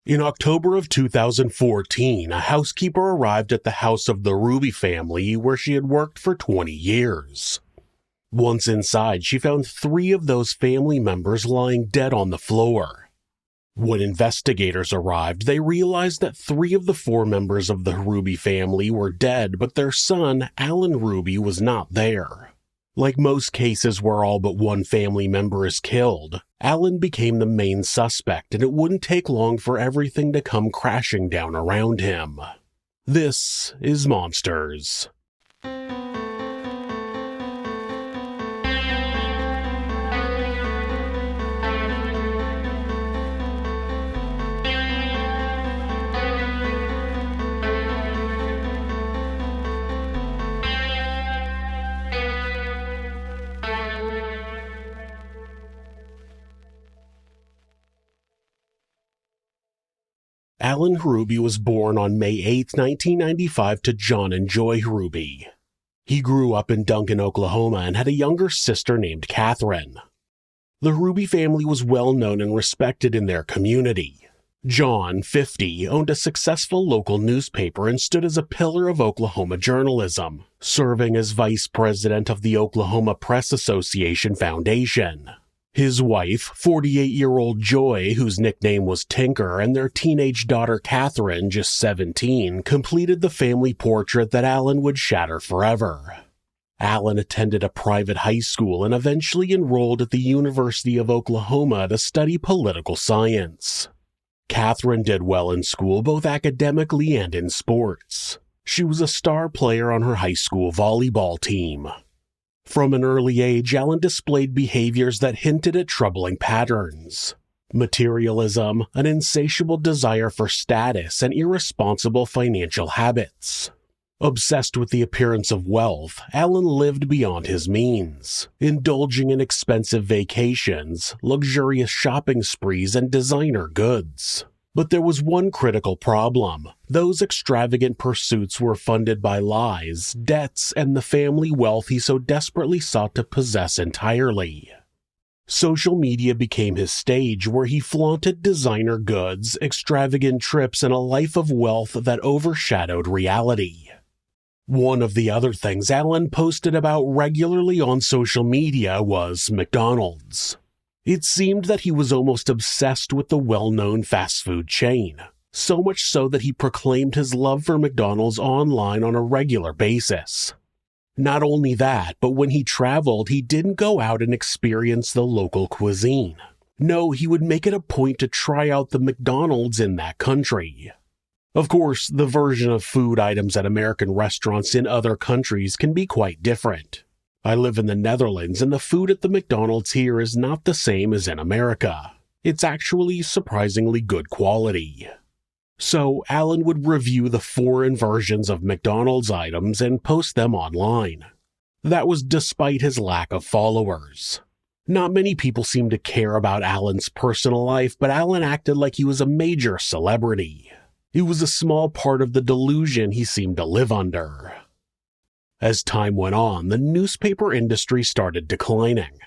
In October of 2014, a housekeeper arrived at the house of the Hruby family where she had worked for 20 years. Once inside, she found 3 of those family members lying dead on the floor. When investigators arrived, they realized that 3 of the 4 members of the Hruby family were dead, but their son, Alan Hruby, was not there. Like most cases where all but one family member is killed, Alan became the main suspect, and it wouldn't take long for everything to come crashing down around him. This is Monsters. Alan Hruby was born on May 8, 1995 to John and Joy Hruby. He grew up in Duncan, Oklahoma and had a younger sister named Catherine. The Hruby family was well known and respected in their community. John, 50, owned a successful local newspaper and stood as a pillar of Oklahoma journalism, serving as vice president of the Oklahoma Press Association Foundation. His wife, 48-year-old Joy, whose nickname was Tinker, and their teenage daughter Catherine, just 17, completed the family portrait that Alan would shatter forever. Alan attended a private high school and eventually enrolled at the University of Oklahoma to study political science. Catherine did well in school, both academically and in sports. She was a star player on her high school volleyball team. From an early age, Alan displayed behaviors that hinted at troubling patterns: materialism, an insatiable desire for status, and irresponsible financial habits. Obsessed with the appearance of wealth, Alan lived beyond his means, indulging in expensive vacations, luxurious shopping sprees, and designer goods. But there was one critical problem. Those extravagant pursuits were funded by lies, debts, and the family wealth he so desperately sought to possess entirely. Social media became his stage, where he flaunted designer goods, extravagant trips, and a life of wealth that overshadowed reality. One of the other things Alan posted about regularly on social media was McDonald's. It seemed that he was almost obsessed with the well-known fast food chain, so much so that he proclaimed his love for McDonald's online on a regular basis. Not only that, but when he traveled, he didn't go out and experience the local cuisine. No, he would make it a point to try out the McDonald's in that country. Of course, the version of food items at American restaurants in other countries can be quite different. I live in the Netherlands, and the food at the McDonald's here is not the same as in America. It's actually surprisingly good quality. So, Alan would review the foreign versions of McDonald's items and post them online. That was despite his lack of followers. Not many people seemed to care about Alan's personal life, but Alan acted like he was a major celebrity. It was a small part of the delusion he seemed to live under. As time went on, the newspaper industry started declining.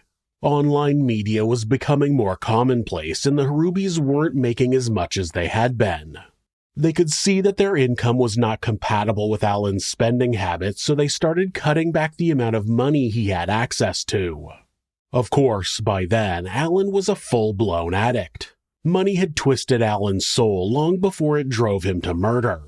Online media was becoming more commonplace, and the Hrubys weren't making as much as they had been. They could see that their income was not compatible with Alan's spending habits, so they started cutting back the amount of money he had access to. Of course, by then, Alan was a full-blown addict. Money had twisted Alan's soul long before it drove him to murder.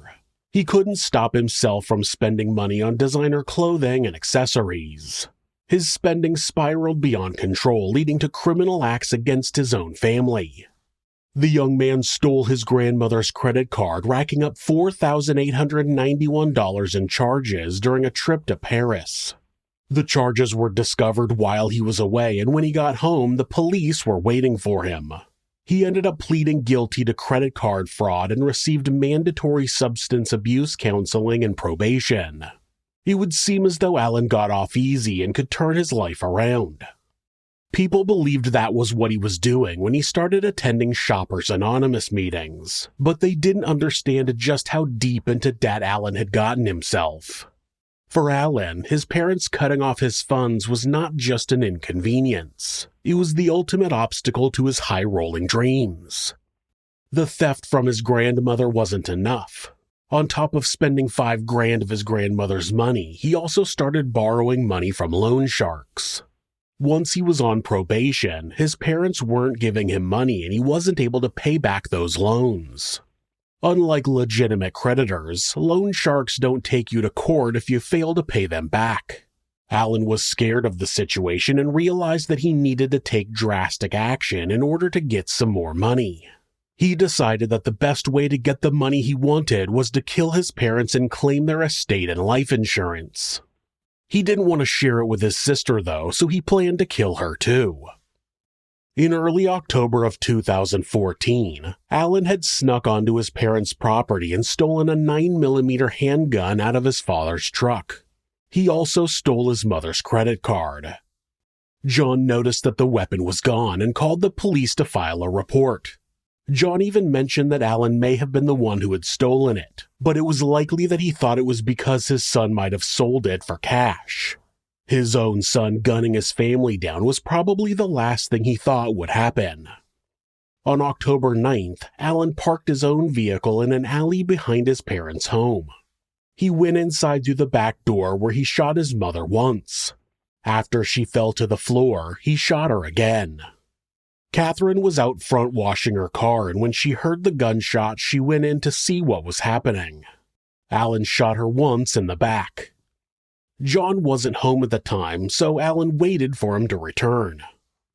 He couldn't stop himself from spending money on designer clothing and accessories. His spending spiraled beyond control, leading to criminal acts against his own family. The young man stole his grandmother's credit card, racking up $4,891 in charges during a trip to Paris. The charges were discovered while he was away, and when he got home, the police were waiting for him. He ended up pleading guilty to credit card fraud and received mandatory substance abuse counseling and probation. It would seem as though Alan got off easy and could turn his life around. People believed that was what he was doing when he started attending Shoppers Anonymous meetings, but they didn't understand just how deep into debt Alan had gotten himself. For Alan, his parents cutting off his funds was not just an inconvenience. It was the ultimate obstacle to his high-rolling dreams. The theft from his grandmother wasn't enough. On top of spending $5,000 of his grandmother's money, he also started borrowing money from loan sharks. Once he was on probation, his parents weren't giving him money and he wasn't able to pay back those loans. Unlike legitimate creditors, loan sharks don't take you to court if you fail to pay them back. Alan was scared of the situation and realized that he needed to take drastic action in order to get some more money. He decided that the best way to get the money he wanted was to kill his parents and claim their estate and life insurance. He didn't want to share it with his sister, though, so he planned to kill her too. In early October of 2014, Alan had snuck onto his parents' property and stolen a 9mm handgun out of his father's truck. He also stole his mother's credit card. John noticed that the weapon was gone and called the police to file a report. John even mentioned that Alan may have been the one who had stolen it, but it was likely that he thought it was because his son might have sold it for cash. His own son gunning his family down was probably the last thing he thought would happen. On October 9th, Alan parked his own vehicle in an alley behind his parents' home. He went inside through the back door where he shot his mother once. After she fell to the floor, he shot her again. Catherine was out front washing her car, and when she heard the gunshot, she went in to see what was happening. Alan shot her once in the back. John wasn't home at the time, so Alan waited for him to return.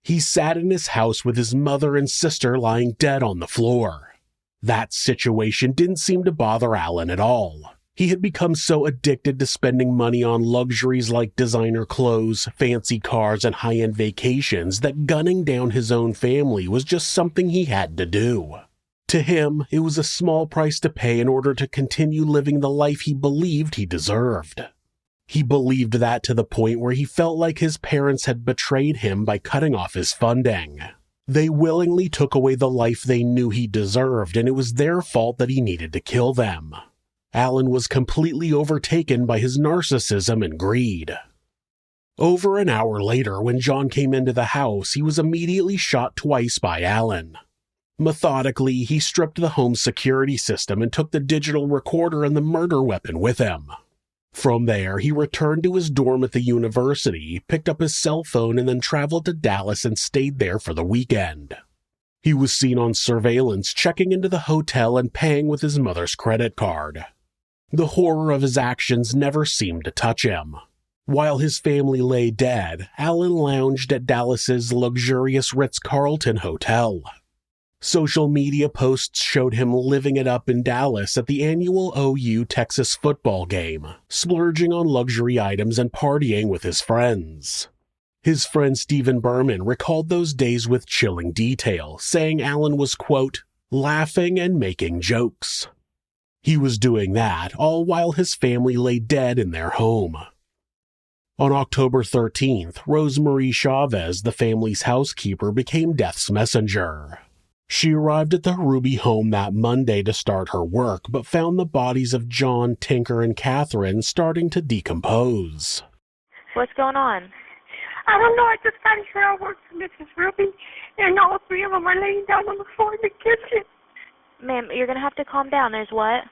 He sat in his house with his mother and sister lying dead on the floor. That situation didn't seem to bother Alan at all. He had become so addicted to spending money on luxuries like designer clothes, fancy cars, and high-end vacations that gunning down his own family was just something he had to do. To him, it was a small price to pay in order to continue living the life he believed he deserved. He believed that to the point where he felt like his parents had betrayed him by cutting off his funding. They willingly took away the life they knew he deserved, and it was their fault that he needed to kill them. Alan was completely overtaken by his narcissism and greed. Over an hour later, when John came into the house, he was immediately shot twice by Alan. Methodically, he stripped the home security system and took the digital recorder and the murder weapon with him. From there, he returned to his dorm at the university, picked up his cell phone, and then traveled to Dallas and stayed there for the weekend. He was seen on surveillance checking into the hotel and paying with his mother's credit card. The horror of his actions never seemed to touch him. While his family lay dead, Alan lounged at Dallas's luxurious Ritz-Carlton hotel. Social media posts showed him living it up in Dallas at the annual OU Texas football game, splurging on luxury items and partying with his friends. His friend Stephen Berman recalled those days with chilling detail, saying Alan was, quote, laughing and making jokes. He was doing that all while his family lay dead in their home. On October 13th, Rosemarie Chavez, the family's housekeeper, became death's messenger. She arrived at the Hruby home that Monday to start her work, but found the bodies of John, Tinker, and Catherine starting to decompose. What's going on? I don't know. I just got here. I work for Mrs. Hruby, and all three of them are laying down on the floor in the kitchen. Ma'am, you're going to have to calm down. There's what?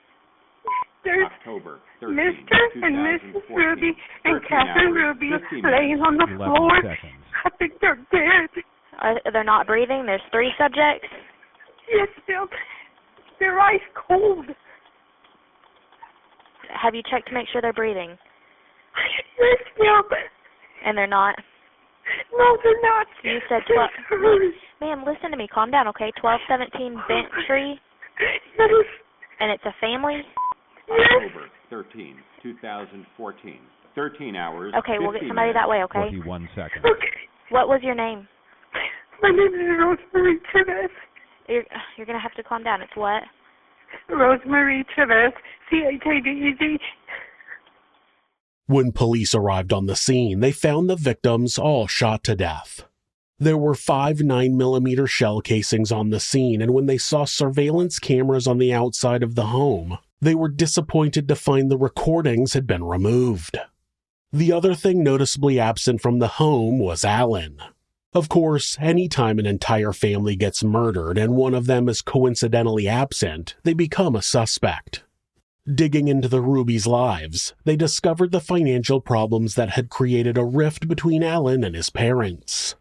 There's October 13, Mr. and Mrs. Hruby and Catherine Hruby laying on the floor. I think they're dead. They're not breathing? There's 3 subjects? Yes, Bill. They're ice cold. Have you checked to make sure they're breathing? Yes, Bill. And they're not? No, they're not. You said 12. Ma'am, listen to me. Calm down, okay? 1217 Bentry. Yes. And it's a family? October 13, 2014. 13 hours. Okay, we'll get somebody that way, okay? 41 seconds. Okay. What was your name? My name is Rosemarie Chavez. You're going to have to calm down. It's what? Rosemarie Chavez. Chavez. When police arrived on the scene, they found the victims all shot to death. There were 5 9mm shell casings on the scene, and when they saw surveillance cameras on the outside of the home, they were disappointed to find the recordings had been removed. The other thing noticeably absent from the home was Alan. Of course, any time an entire family gets murdered and one of them is coincidentally absent, they become a suspect. Digging into the Hrubys' lives, they discovered the financial problems that had created a rift between Alan and his parents.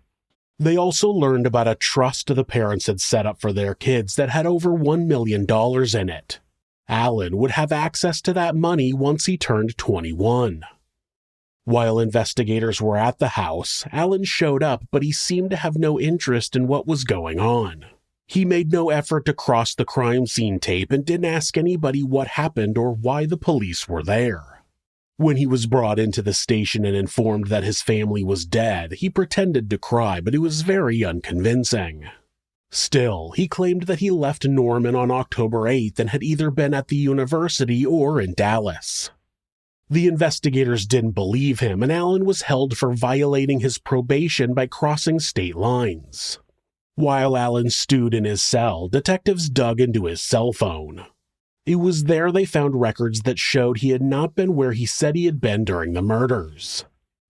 They also learned about a trust the parents had set up for their kids that had over $1 million in it. Alan would have access to that money once he turned 21. While investigators were at the house, Alan showed up, but he seemed to have no interest in what was going on. He made no effort to cross the crime scene tape and didn't ask anybody what happened or why the police were there. When he was brought into the station and informed that his family was dead, he pretended to cry, but it was very unconvincing. Still, he claimed that he left Norman on October 8th and had either been at the university or in Dallas. The investigators didn't believe him, and Alan was held for violating his probation by crossing state lines. While Alan stewed in his cell, detectives dug into his cell phone. It was there they found records that showed he had not been where he said he had been during the murders.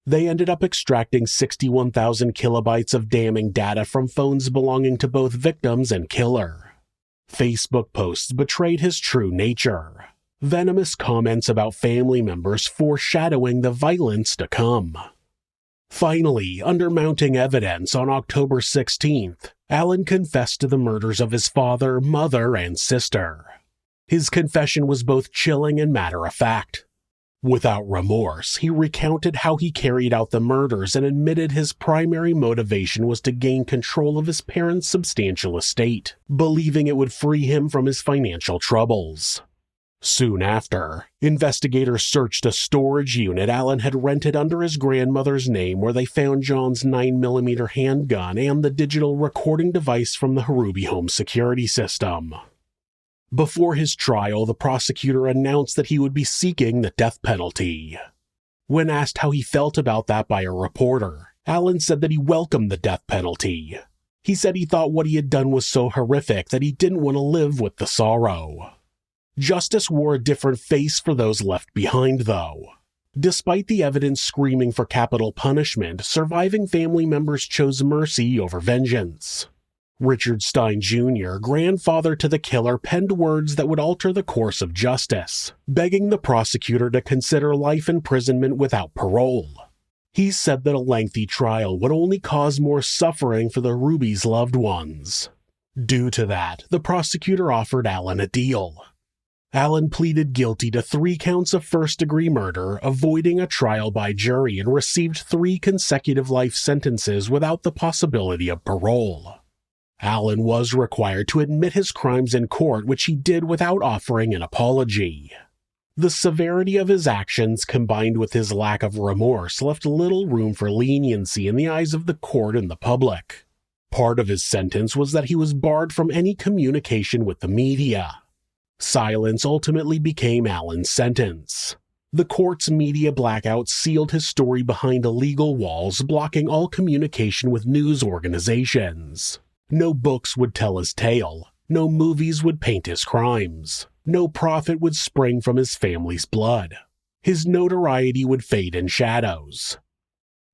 They ended up extracting 61,000 kilobytes of damning data from phones belonging to both victims and killer. Facebook posts betrayed his true nature. Venomous comments about family members foreshadowing the violence to come. Finally, under mounting evidence on October 16th, Alan confessed to the murders of his father, mother, and sister. His confession was both chilling and matter-of-fact. Without remorse, he recounted how he carried out the murders and admitted his primary motivation was to gain control of his parents' substantial estate, believing it would free him from his financial troubles. Soon after, investigators searched a storage unit Alan had rented under his grandmother's name where they found John's 9mm handgun and the digital recording device from the Hruby home security system. Before his trial, the prosecutor announced that he would be seeking the death penalty. When asked how he felt about that by a reporter, Alan said that he welcomed the death penalty. He said he thought what he had done was so horrific that he didn't want to live with the sorrow. Justice wore a different face for those left behind, though. Despite the evidence screaming for capital punishment, surviving family members chose mercy over vengeance. Richard Stein Jr., grandfather to the killer, penned words that would alter the course of justice, begging the prosecutor to consider life imprisonment without parole. He said that a lengthy trial would only cause more suffering for the Hrubys' loved ones. Due to that, the prosecutor offered Alan a deal. Alan pleaded guilty to 3 counts of first-degree murder, avoiding a trial by jury, and received 3 consecutive life sentences without the possibility of parole. Alan was required to admit his crimes in court, which he did without offering an apology. The severity of his actions, combined with his lack of remorse, left little room for leniency in the eyes of the court and the public. Part of his sentence was that he was barred from any communication with the media. Silence ultimately became Alan's sentence. The court's media blackout sealed his story behind illegal walls, blocking all communication with news organizations. No books would tell his tale. No movies would paint his crimes. No profit would spring from his family's blood. His notoriety would fade in shadows.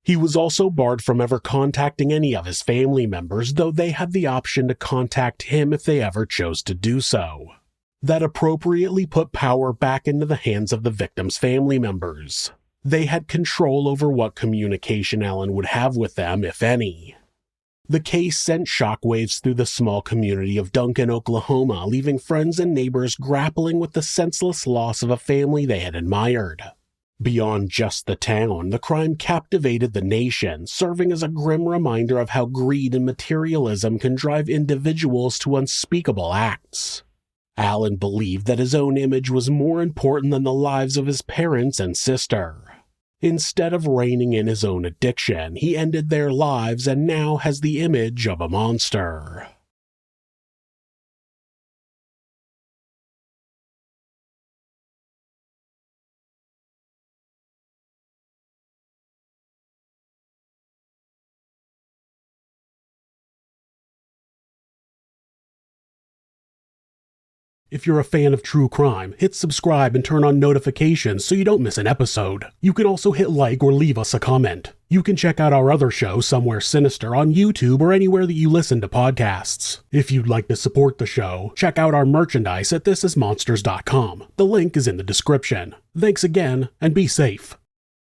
He was also barred from ever contacting any of his family members, though they had the option to contact him if they ever chose to do so. That appropriately put power back into the hands of the victims' family members. They had control over what communication Alan would have with them, if any. The case sent shockwaves through the small community of Duncan, Oklahoma, leaving friends and neighbors grappling with the senseless loss of a family they had admired. Beyond just the town, the crime captivated the nation, serving as a grim reminder of how greed and materialism can drive individuals to unspeakable acts. Alan believed that his own image was more important than the lives of his parents and sister. Instead of reining in his own addiction, he ended their lives and now has the image of a monster. If you're a fan of true crime, hit subscribe and turn on notifications so you don't miss an episode. You can also hit like or leave us a comment. You can check out our other show, Somewhere Sinister, on YouTube or anywhere that you listen to podcasts. If you'd like to support the show, check out our merchandise at thisismonsters.com. The link is in the description. Thanks again, and be safe.